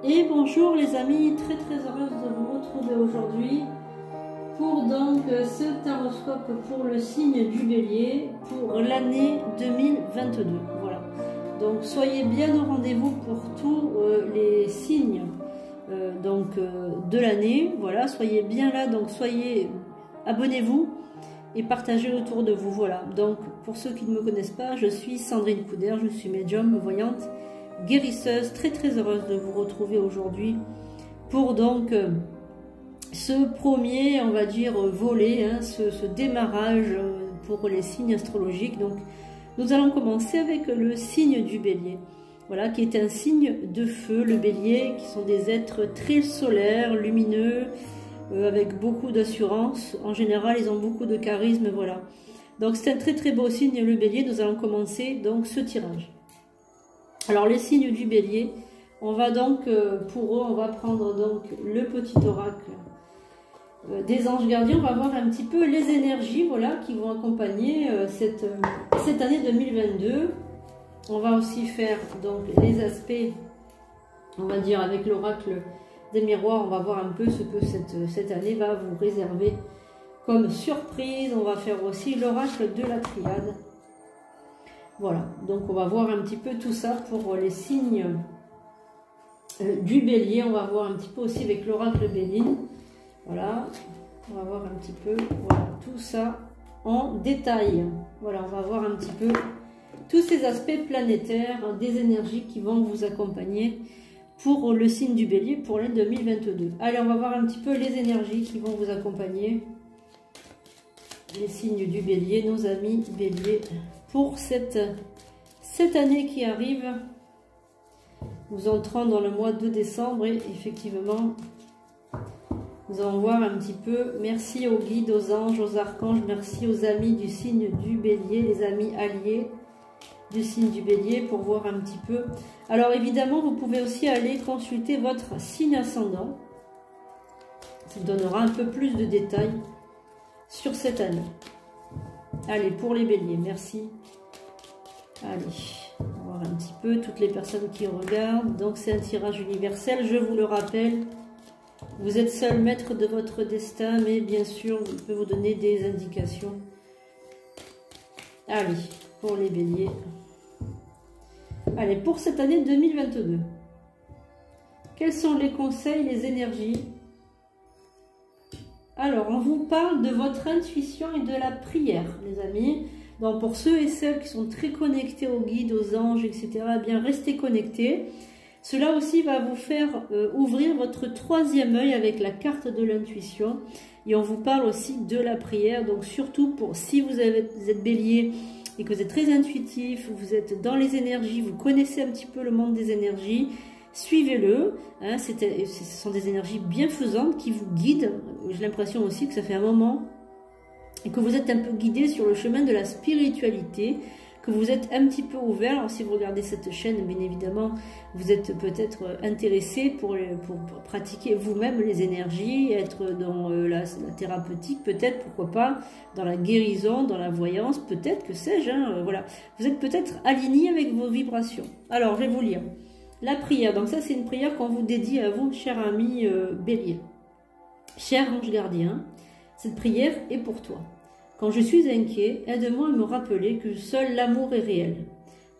Et bonjour les amis, très heureuse de vous retrouver aujourd'hui pour donc ce taroscope pour le signe du Bélier pour l'année 2022. Voilà, donc soyez bien au rendez-vous pour tous les signes de l'année. Voilà, soyez bien là, donc abonnez-vous et partagez autour de vous. Voilà, donc pour ceux qui ne me connaissent pas, je suis Sandrine Couder, je suis médium, voyante, guérisseuse, très heureuse de vous retrouver aujourd'hui pour donc ce premier, on va dire, volet, ce démarrage pour les signes astrologiques. Donc nous allons commencer avec le signe du Bélier, voilà, qui est un signe de feu. Le Bélier, qui sont des êtres très solaires, lumineux, avec beaucoup d'assurance. En général, ils ont beaucoup de charisme, voilà. Donc c'est un très beau signe, le Bélier. Nous allons commencer donc ce tirage. Alors les signes du Bélier, on va donc, pour eux, on va prendre donc le petit oracle des anges gardiens. On va voir un petit peu les énergies, voilà, qui vont accompagner cette année 2022. On va aussi faire donc les aspects, on va dire, avec l'oracle des miroirs. On va voir un peu ce que cette année va vous réserver comme surprise. On va faire aussi l'oracle de la triade. Voilà, donc on va voir un petit peu tout ça pour les signes du Bélier. On va voir un petit peu aussi avec l'oracle Béline. Voilà, on va voir un petit peu, voilà, tout ça en détail. Voilà, on va voir un petit peu tous ces aspects planétaires, des énergies qui vont vous accompagner pour le signe du Bélier pour l'année 2022. Allez, on va voir un petit peu les énergies qui vont vous accompagner, les signes du Bélier, nos amis Bélier, pour cette année qui arrive. Nous entrons dans le mois de décembre et effectivement, nous allons voir un petit peu. Merci aux guides, aux anges, aux archanges, merci aux amis du signe du Bélier, les amis alliés du signe du Bélier, pour voir un petit peu. Alors évidemment, vous pouvez aussi aller consulter votre signe ascendant. Ça vous donnera un peu plus de détails sur cette année. Allez, pour les Béliers, merci. Allez, on va voir un petit peu toutes les personnes qui regardent. Donc c'est un tirage universel, je vous le rappelle. Vous êtes seul maître de votre destin, mais bien sûr, je peux vous donner des indications. Allez, pour les Béliers. Allez, pour cette année 2022. Quels sont les conseils, les énergies? Alors, on vous parle de votre intuition et de la prière, les amis. Donc, pour ceux et celles qui sont très connectés aux guides, aux anges, etc., eh bien, restez connectés. Cela aussi va vous faire ouvrir votre troisième œil avec la carte de l'intuition. Et on vous parle aussi de la prière. Donc, surtout pour si vous êtes Bélier et que vous êtes très intuitif, vous êtes dans les énergies, vous connaissez un petit peu le monde des énergies, suivez-le. Hein, ce sont des énergies bienfaisantes qui vous guident. J'ai l'impression aussi que ça fait un moment et que vous êtes un peu guidé sur le chemin de la spiritualité, que vous êtes un petit peu ouvert. Alors si vous regardez cette chaîne, bien évidemment, vous êtes peut-être intéressé pour pratiquer vous-même les énergies, être dans la thérapeutique, peut-être, pourquoi pas, dans la guérison, dans la voyance, peut-être, que sais-je, hein, voilà. Vous êtes peut-être aligné avec vos vibrations. Alors, je vais vous lire. La prière, donc ça c'est une prière qu'on vous dédie à vous, cher ami Bélier. Cher ange gardien, cette prière est pour toi. Quand je suis inquiet, aide-moi à me rappeler que seul l'amour est réel.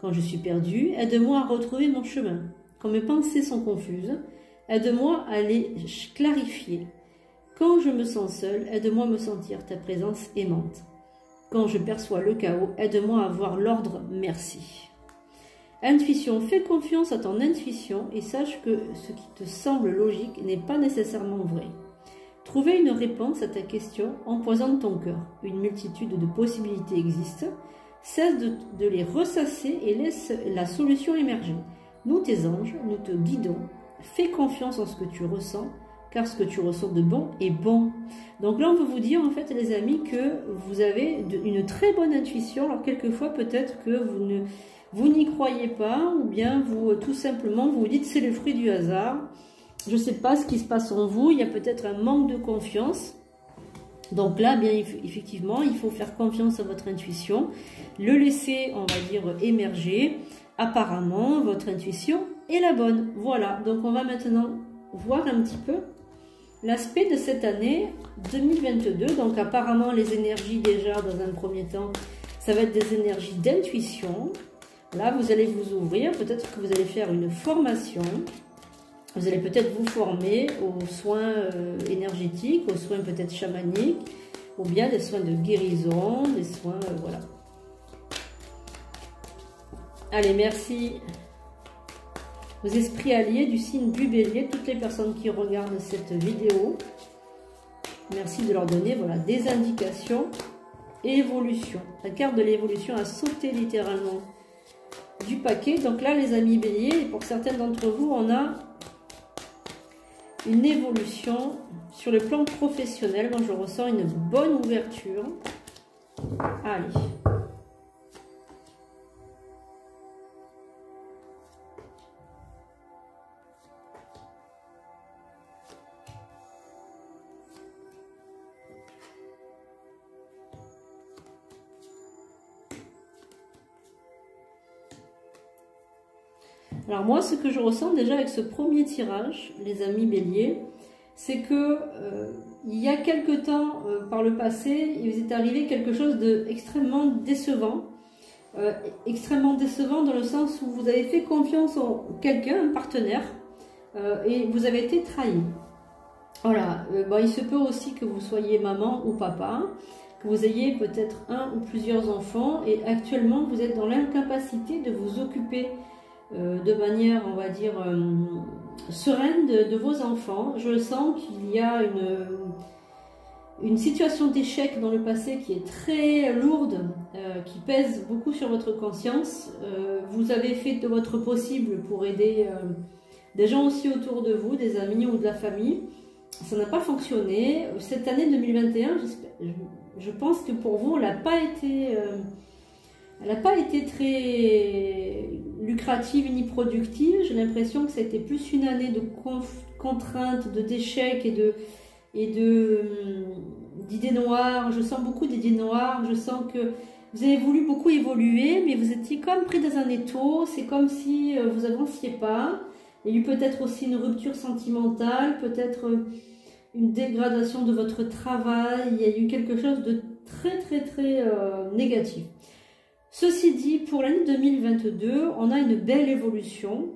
Quand je suis perdu, aide-moi à retrouver mon chemin. Quand mes pensées sont confuses, aide-moi à les clarifier. Quand je me sens seul, aide-moi à me sentir ta présence aimante. Quand je perçois le chaos, aide-moi à voir l'ordre, merci. Intuition, fais confiance à ton intuition et sache que ce qui te semble logique n'est pas nécessairement vrai. Trouver une réponse à ta question empoisonne ton cœur. Une multitude de possibilités existent. Cesse de les ressasser et laisse la solution émerger. Nous, tes anges, nous te guidons. Fais confiance en ce que tu ressens, car ce que tu ressens de bon est bon. Donc là, on veut vous dire, en fait, les amis, que vous avez une très bonne intuition. Alors, quelquefois, peut-être que vous n'y croyez pas, ou bien tout simplement, vous vous dites c'est le fruit du hasard. Je ne sais pas ce qui se passe en vous, il y a peut-être un manque de confiance. Donc là, bien effectivement, il faut faire confiance à votre intuition, le laisser, on va dire, émerger. Apparemment, votre intuition est la bonne. Voilà, donc on va maintenant voir un petit peu l'aspect de cette année 2022. Donc apparemment les énergies déjà dans un premier temps, ça va être des énergies d'intuition. Là vous allez vous ouvrir, peut-être que vous allez faire une formation. Vous allez peut-être vous former aux soins énergétiques, aux soins peut-être chamaniques, ou bien des soins de guérison, des soins, voilà. Allez, merci aux esprits alliés du signe du Bélier, toutes les personnes qui regardent cette vidéo. Merci de leur donner voilà, des indications. Évolution. La carte de l'évolution a sauté littéralement du paquet. Donc là, les amis Bélier, pour certains d'entre vous, on a une évolution sur le plan professionnel. Moi, je ressens une bonne ouverture. Allez. Alors moi, ce que je ressens déjà avec ce premier tirage, les amis Bélier, c'est que il y a quelque temps par le passé, il vous est arrivé quelque chose d'extrêmement décevant. Extrêmement décevant dans le sens où vous avez fait confiance en quelqu'un, un partenaire, et vous avez été trahi. Voilà, bon, il se peut aussi que vous soyez maman ou papa, que vous ayez peut-être un ou plusieurs enfants, et actuellement vous êtes dans l'incapacité de vous occuper de manière, on va dire, sereine de vos enfants. Je sens qu'il y a une situation d'échec dans le passé qui est très lourde, qui pèse beaucoup sur votre conscience. Vous avez fait de votre possible pour aider des gens aussi autour de vous, des amis ou de la famille. Ça n'a pas fonctionné. Cette année 2021, je pense que pour vous, elle n'a pas été très lucrative ni productive. J'ai l'impression que c'était plus une année de contraintes, d'échecs et d'idées noires. Je sens beaucoup d'idées noires. Je sens que vous avez voulu beaucoup évoluer, mais vous étiez comme pris dans un étau. C'est comme si vous n'avanciez pas. Il y a eu peut-être aussi une rupture sentimentale, peut-être une dégradation de votre travail. Il y a eu quelque chose de très négatif. Ceci dit, pour l'année 2022, on a une belle évolution.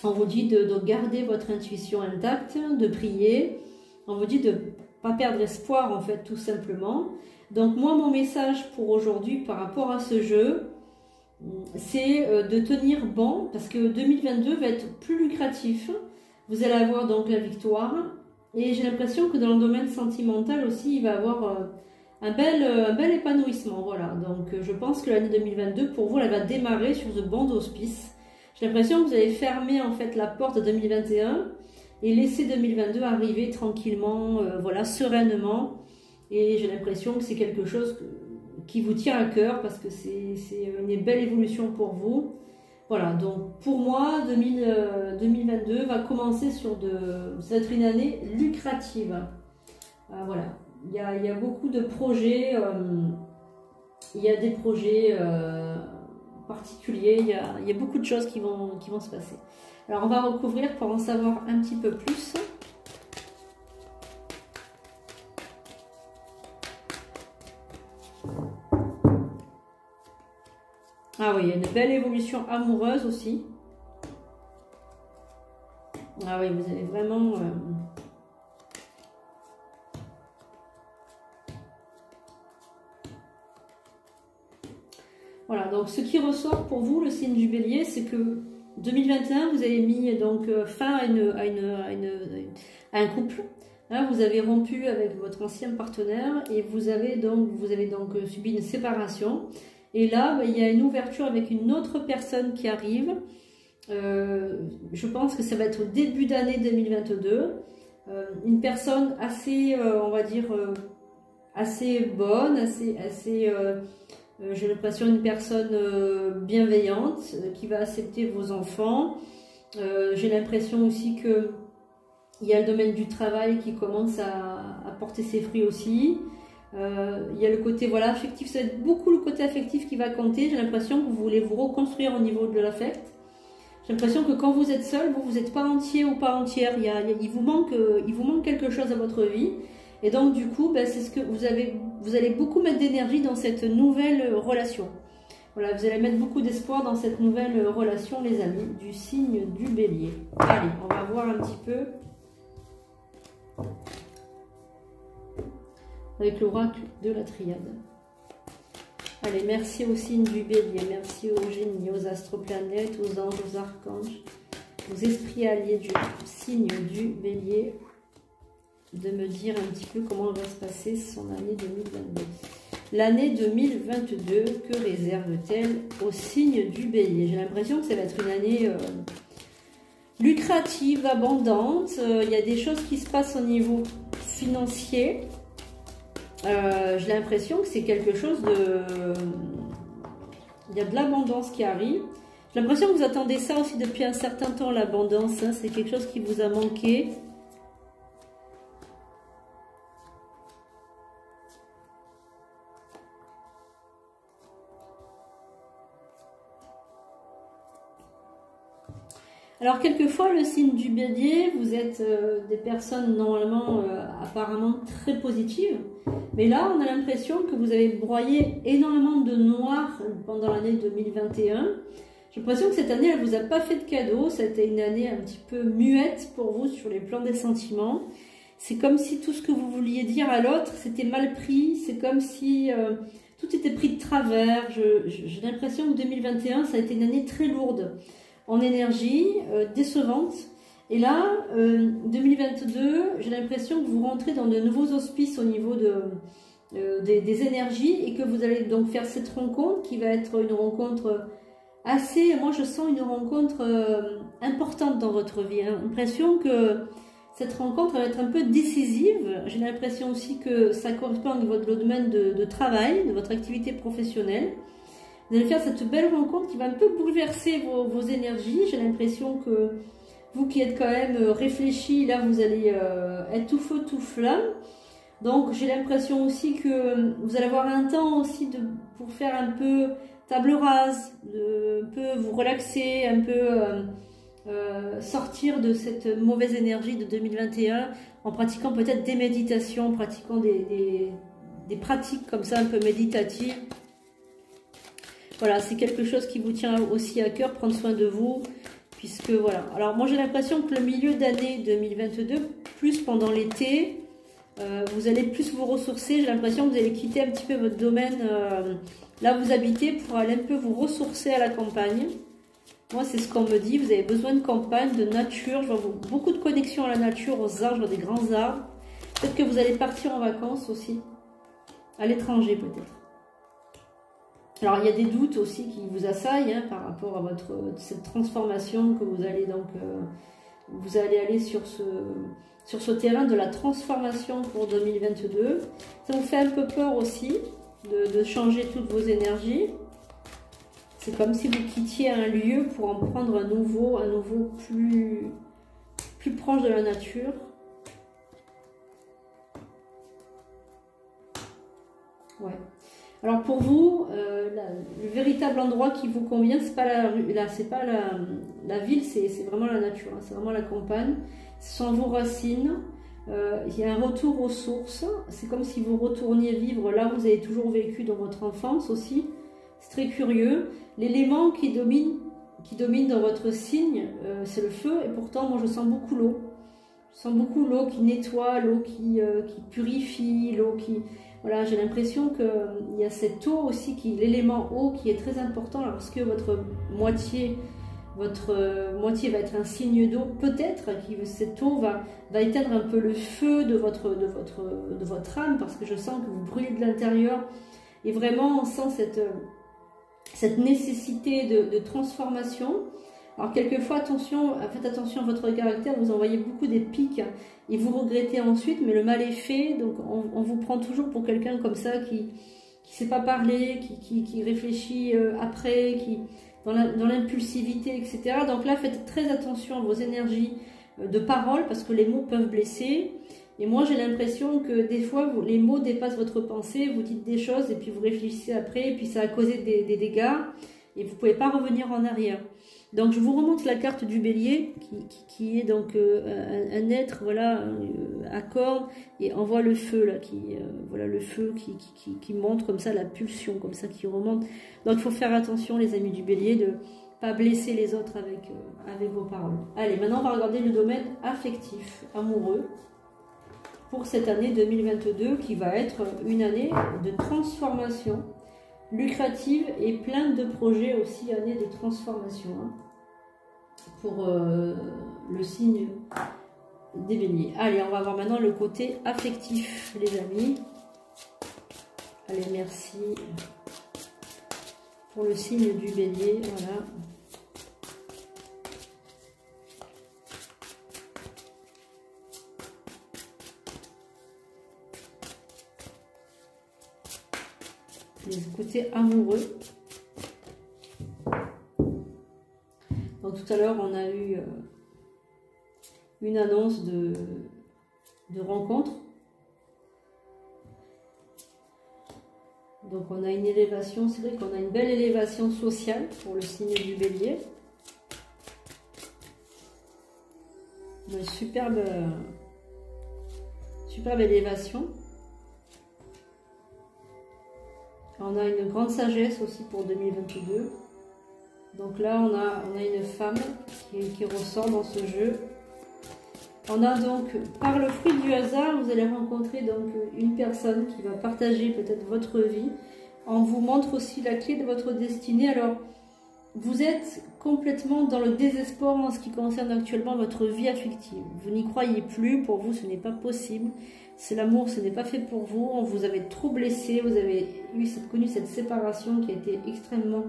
On vous dit de garder votre intuition intacte, de prier. On vous dit de ne pas perdre espoir, en fait, tout simplement. Donc moi, mon message pour aujourd'hui par rapport à ce jeu, c'est de tenir bon, parce que 2022 va être plus lucratif. Vous allez avoir donc la victoire. Et j'ai l'impression que dans le domaine sentimental aussi, il va y avoir un bel épanouissement. Voilà, donc je pense que l'année 2022, pour vous, elle va démarrer sur de bons auspices. J'ai l'impression que vous avez fermé en fait la porte de 2021 et laissé 2022 arriver tranquillement, voilà, sereinement. Et j'ai l'impression que c'est quelque chose qui vous tient à cœur parce que c'est une belle évolution pour vous. Voilà, donc pour moi, 2022 va commencer sur ça va être une année lucrative. Voilà, il y a beaucoup de projets, il y a des projets particuliers, il y a beaucoup de choses qui vont se passer. Alors on va recouvrir pour en savoir un petit peu plus. Ah oui, il y a une belle évolution amoureuse aussi. Ah oui, vous allez vraiment... Voilà, donc ce qui ressort pour vous, le signe du Bélier, c'est que 2021, vous avez mis donc fin à un couple. Là, vous avez rompu avec votre ancien partenaire et vous avez donc subi une séparation. Et là, il y a une ouverture avec une autre personne qui arrive. Je pense que ça va être au début d'année 2022. Une personne assez, on va dire, assez bonne, j'ai l'impression une personne bienveillante qui va accepter vos enfants. J'ai l'impression aussi que il y a le domaine du travail qui commence à porter ses fruits aussi. Il y a le côté voilà, affectif, ça va être beaucoup le côté affectif qui va compter. J'ai l'impression que vous voulez vous reconstruire au niveau de l'affect. J'ai l'impression que quand vous êtes seul, vous n'êtes pas entier ou pas entière. Il vous manque quelque chose à votre vie. Et donc du coup, ben, c'est ce que vous allez beaucoup mettre d'énergie dans cette nouvelle relation. Voilà, vous allez mettre beaucoup d'espoir dans cette nouvelle relation, les amis, du signe du Bélier. Allez, on va voir un petit peu avec l'oracle de la triade. Allez, merci au signe du Bélier, merci aux génies, aux astroplanètes, aux anges, aux archanges, aux esprits alliés du signe du Bélier, de me dire un petit peu comment va se passer son année 2022. L'année 2022, que réserve-t-elle au signe du Bélier? J'ai l'impression que ça va être une année lucrative, abondante. Il y a des choses qui se passent au niveau financier. J'ai l'impression que c'est quelque chose de... Il y a de l'abondance qui arrive. J'ai l'impression que vous attendez ça aussi depuis un certain temps, l'abondance. Hein. C'est quelque chose qui vous a manqué. Alors, quelquefois, le signe du Bélier, vous êtes des personnes normalement, apparemment très positives. Mais là, on a l'impression que vous avez broyé énormément de noir pendant l'année 2021. J'ai l'impression que cette année, elle ne vous a pas fait de cadeau. C'était une année un petit peu muette pour vous sur les plans des sentiments. C'est comme si tout ce que vous vouliez dire à l'autre, c'était mal pris. C'est comme si tout était pris de travers. J'ai l'impression que 2021, ça a été une année très lourde en énergie, décevante. Et là, 2022, j'ai l'impression que vous rentrez dans de nouveaux auspices au niveau des énergies et que vous allez donc faire cette rencontre qui va être une rencontre assez... Moi, je sens une rencontre importante dans votre vie. J'ai l'impression que cette rencontre va être un peu décisive. J'ai l'impression aussi que ça correspond à votre domaine de travail, de votre activité professionnelle. Vous allez faire cette belle rencontre qui va un peu bouleverser vos énergies. J'ai l'impression que vous qui êtes quand même réfléchi, là vous allez être tout feu, tout flamme. Donc j'ai l'impression aussi que vous allez avoir un temps aussi pour faire un peu table rase, un peu vous relaxer, un peu sortir de cette mauvaise énergie de 2021 en pratiquant peut-être des méditations, en pratiquant des pratiques comme ça un peu méditatives. Voilà, c'est quelque chose qui vous tient aussi à cœur, prendre soin de vous, puisque voilà. Alors moi j'ai l'impression que le milieu d'année 2022, plus pendant l'été, vous allez plus vous ressourcer. J'ai l'impression que vous allez quitter un petit peu votre domaine, là où vous habitez, pour aller un peu vous ressourcer à la campagne. Moi c'est ce qu'on me dit, vous avez besoin de campagne, de nature, je vois beaucoup de connexion à la nature, aux arbres, je vois des grands arbres. Peut-être que vous allez partir en vacances aussi, à l'étranger peut-être. Alors, il y a des doutes aussi qui vous assaillent hein, par rapport à cette transformation que vous allez donc... vous allez aller sur ce terrain de la transformation pour 2022. Ça vous fait un peu peur aussi de changer toutes vos énergies. C'est comme si vous quittiez un lieu pour en prendre un nouveau plus proche de la nature. Ouais. Alors pour vous, le véritable endroit qui vous convient, c'est pas la rue, là, c'est pas la ville, c'est vraiment la nature, hein, c'est vraiment la campagne. Ce sont vos racines. Il y a un retour aux sources. C'est comme si vous retourniez vivre là où vous avez toujours vécu dans votre enfance aussi. C'est très curieux. L'élément qui domine dans votre signe, c'est le feu. Et pourtant, moi, je sens beaucoup l'eau. Je sens beaucoup l'eau qui nettoie, l'eau qui purifie, l'eau qui... Voilà, j'ai l'impression qu'il y a cette eau aussi, l'élément eau qui est très important lorsque votre moitié va être un signe d'eau. Peut-être que cette eau va éteindre un peu le feu de votre âme, parce que je sens que vous brûlez de l'intérieur. Et vraiment, on sent cette nécessité de transformation. Alors quelquefois, faites attention à votre caractère, vous envoyez beaucoup des pics et vous regrettez ensuite, mais le mal est fait, donc on vous prend toujours pour quelqu'un comme ça qui ne sait pas parler, qui réfléchit après, dans l'impulsivité, etc. Donc là, faites très attention à vos énergies de parole, parce que les mots peuvent blesser. Et moi, j'ai l'impression que des fois, les mots dépassent votre pensée, vous dites des choses et puis vous réfléchissez après, et puis ça a causé des dégâts, et vous ne pouvez pas revenir en arrière. Donc je vous remonte la carte du bélier qui est donc un être, voilà, à cornes, et on voit le feu là, voilà le feu qui montre comme ça la pulsion, comme ça qui remonte. Donc il faut faire attention les amis du bélier de pas blesser les autres avec vos paroles. Allez, maintenant on va regarder le domaine affectif, amoureux, pour cette année 2022 qui va être une année de transformation lucrative et plein de projets aussi, année de transformation hein, pour le signe des béliers. Allez, on va voir maintenant le côté affectif les amis. Allez, merci pour le signe du bélier, voilà. Le côté amoureux. Donc tout à l'heure on a eu une annonce de rencontre. Donc on a une élévation, c'est vrai qu'on a une belle élévation sociale pour le signe du bélier. Une superbe élévation. On a une grande sagesse aussi pour 2022. Donc là, on a une femme qui ressort dans ce jeu. On a donc, par le fruit du hasard, vous allez rencontrer donc une personne qui va partager peut-être votre vie. On vous montre aussi la clé de votre destinée. Alors, vous êtes complètement dans le désespoir en ce qui concerne actuellement votre vie affective. Vous n'y croyez plus, pour vous ce n'est pas possible. C'est l'amour, ce n'est pas fait pour vous. On vous avez trop blessé, vous avez connu cette séparation qui a été extrêmement,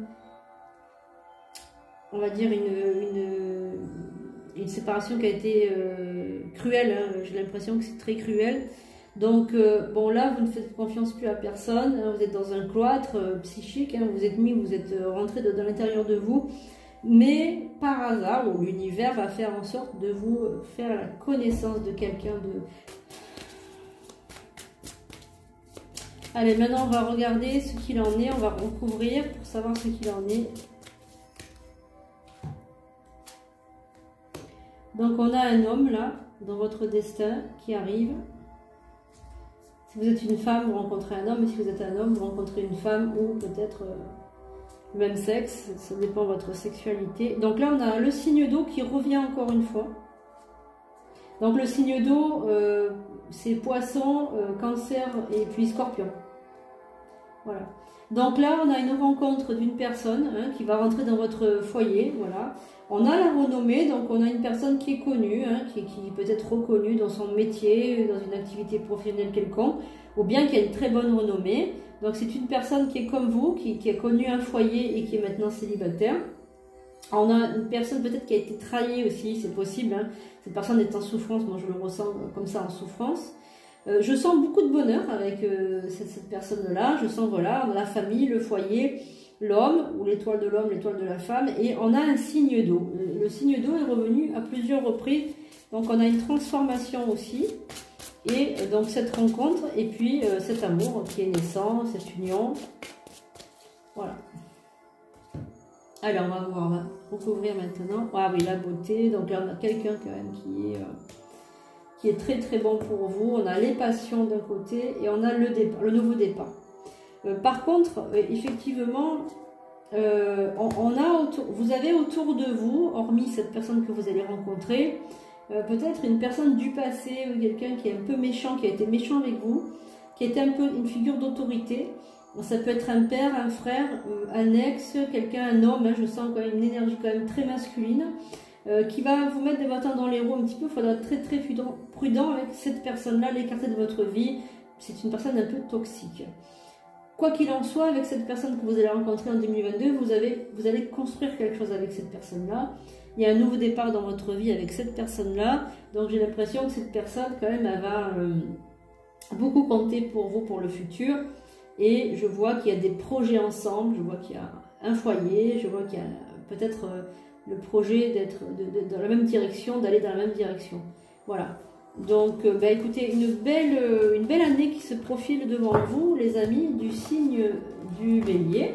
on va dire, une séparation qui a été cruelle. Hein. J'ai l'impression que c'est très cruel. Donc, bon là, vous ne faites confiance plus à personne. Hein. Vous êtes dans un cloître psychique. Hein. Vous êtes rentré dans l'intérieur de vous. Mais par hasard, ou l'univers va faire en sorte de vous faire la connaissance de quelqu'un de... Allez, maintenant on va regarder ce qu'il en est, on va recouvrir pour savoir ce qu'il en est. Donc on a un homme là, dans votre destin, qui arrive. Si vous êtes une femme, vous rencontrez un homme, et si vous êtes un homme, vous rencontrez une femme, ou peut-être le même sexe, ça dépend de votre sexualité. Donc là on a le signe d'eau qui revient encore une fois. Donc le signe d'eau, c'est poisson, cancer et puis scorpion. Voilà. Donc là, on a une rencontre d'une personne hein, qui va rentrer dans votre foyer. Voilà. On a la renommée, donc on a une personne qui est connue, hein, qui peut être reconnue dans son métier, dans une activité professionnelle quelconque, ou bien qui a une très bonne renommée. Donc c'est une personne qui est comme vous, qui a connu un foyer et qui est maintenant célibataire. On a une personne peut-être qui a été trahie aussi, c'est possible. Hein. Cette personne est en souffrance, moi je le ressens comme ça en souffrance. Je sens beaucoup de bonheur avec cette personne-là. Je sens, voilà, on a la famille, le foyer, l'homme, ou l'étoile de l'homme, l'étoile de la femme, et on a un signe d'eau. Le signe d'eau est revenu à plusieurs reprises, donc on a une transformation aussi. Et donc cette rencontre, et puis cet amour qui est naissant, cette union. Voilà. Alors on va recouvrir maintenant. Ah oui, la beauté. Donc là on a quelqu'un quand même qui est très très bon pour vous. On a les passions d'un côté et on a le nouveau départ. Par contre, effectivement, vous avez autour de vous, hormis cette personne que vous allez rencontrer, peut-être une personne du passé ou quelqu'un qui est un peu méchant, qui a été méchant avec vous, qui était un peu une figure d'autorité. Ça peut être un père, un frère, un ex, quelqu'un, un homme, hein, je sens quand même une énergie quand même très masculine, qui va vous mettre des bâtons dans les roues un petit peu. Il faudra être très très prudent avec cette personne-là, l'écarter de votre vie. C'est une personne un peu toxique. Quoi qu'il en soit, avec cette personne que vous allez rencontrer en 2022, vous allez construire quelque chose avec cette personne-là. Il y a un nouveau départ dans votre vie avec cette personne-là. Donc j'ai l'impression que cette personne, quand même, elle va beaucoup compter pour vous, pour le futur. Et je vois qu'il y a des projets ensemble, je vois qu'il y a un foyer, je vois qu'il y a peut-être le projet d'être dans la même direction, d'aller dans la même direction. Voilà. Donc, écoutez, une belle année qui se profile devant vous, les amis du signe du Bélier.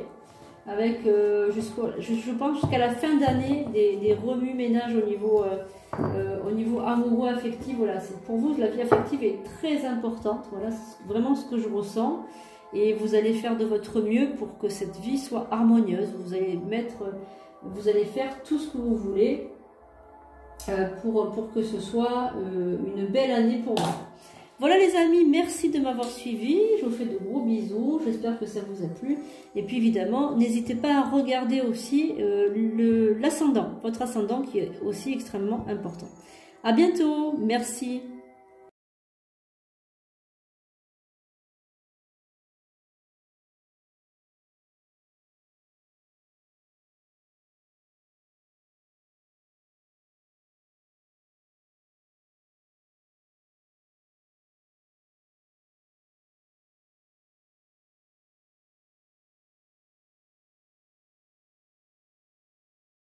avec je pense jusqu'à la fin d'année des remue-ménages au niveau amoureux, affectif. Voilà, pour vous, la vie affective est très importante. Voilà, c'est vraiment ce que je ressens. Et vous allez faire de votre mieux pour que cette vie soit harmonieuse. Vous allez faire tout ce que vous voulez pour que ce soit une belle année pour vous. Voilà les amis, merci de m'avoir suivi. Je vous fais de gros bisous. J'espère que ça vous a plu. Et puis évidemment, n'hésitez pas à regarder aussi l'ascendant, votre ascendant qui est aussi extrêmement important. À bientôt, merci.